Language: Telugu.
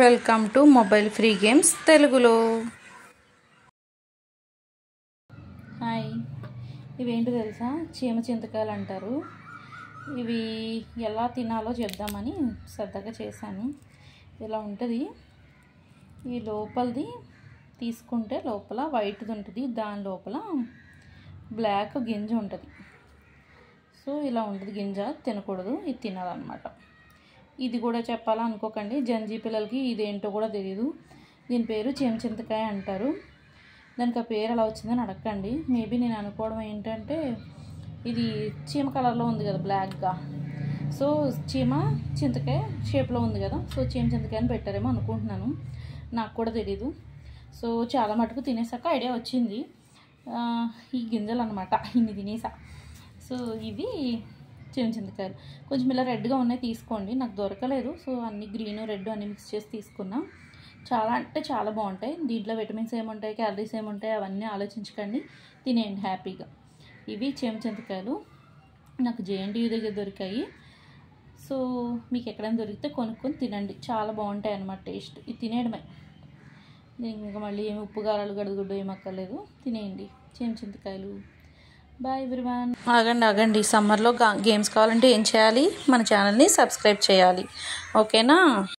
Welcome to mobile free games తెలుగులో. హాయ్, ఇవేంటో తెలుసా? చీమ చింతకాయలు అంటారు. ఇవి ఎలా తినాలో చెప్దామని సరదాగా చేశాను. ఇలా ఉంటుంది. ఈ లోపలిది తీసుకుంటే లోపల వైట్ది ఉంటుంది, దాని లోపల బ్లాక్ గింజ ఉంటుంది. సో ఇలా ఉంటుంది గింజ, తినకూడదు, ఇది తినాలన్నమాట. ఇది కూడా చెప్పాలనుకోకండి, జంజీ పిల్లలకి ఇదేంటో కూడా తెలియదు. దీని పేరు చీమ చింతకాయ అంటారు. దానికి ఆ పేరు ఎలా వచ్చిందని అడగండి. మేబీ నేను అనుకోవడం ఏంటంటే, ఇది చీమ కలర్లో ఉంది కదా బ్లాక్గా, సో చీమ చింతకాయ షేప్లో ఉంది కదా, సో చీమ చింతకాయ అని పెట్టారేమో అనుకుంటున్నాను. నాకు కూడా తెలీదు. సో చాలా మటుకు తినేసాక ఐడియా వచ్చింది. ఈ గింజలు అనమాట, ఇన్ని తినేసా. సో ఇవి చీమ చింతకాయలు. కొంచెం ఇలా రెడ్గా ఉన్నాయి, తీసుకోండి. నాకు దొరకలేదు, సో అన్ని గ్రీన్ రెడ్ అన్ని మిక్స్ చేసి తీసుకున్నా. చాలా అంటే చాలా బాగుంటాయి. దీంట్లో విటమిన్స్ ఏముంటాయి, క్యాలరీస్ ఏముంటాయి అవన్నీ ఆలోచించకండి, తినేయండి హ్యాపీగా. ఇవి చీమ చింతకాయలు నాకు JNTU దగ్గర దొరికాయి. సో మీకు ఎక్కడైనా దొరికితే కొనుక్కొని తినండి, చాలా బాగుంటాయి అన్నమాట టేస్ట్. ఇది తినేయడమే, దీనికి ఇంకా మళ్ళీ ఏమి ఉప్పు కారాలు గడుగుడ్డు ఏమి అక్కర్లేదు, తినేయండి చీమ చింతకాయలు. Bye everyone. ఆగండి, సమ్మర్లో గేమ్స్ కావాలంటే ఏం చేయాలి? మన ఛానల్ని సబ్స్క్రైబ్ చేయాలి, ఓకేనా?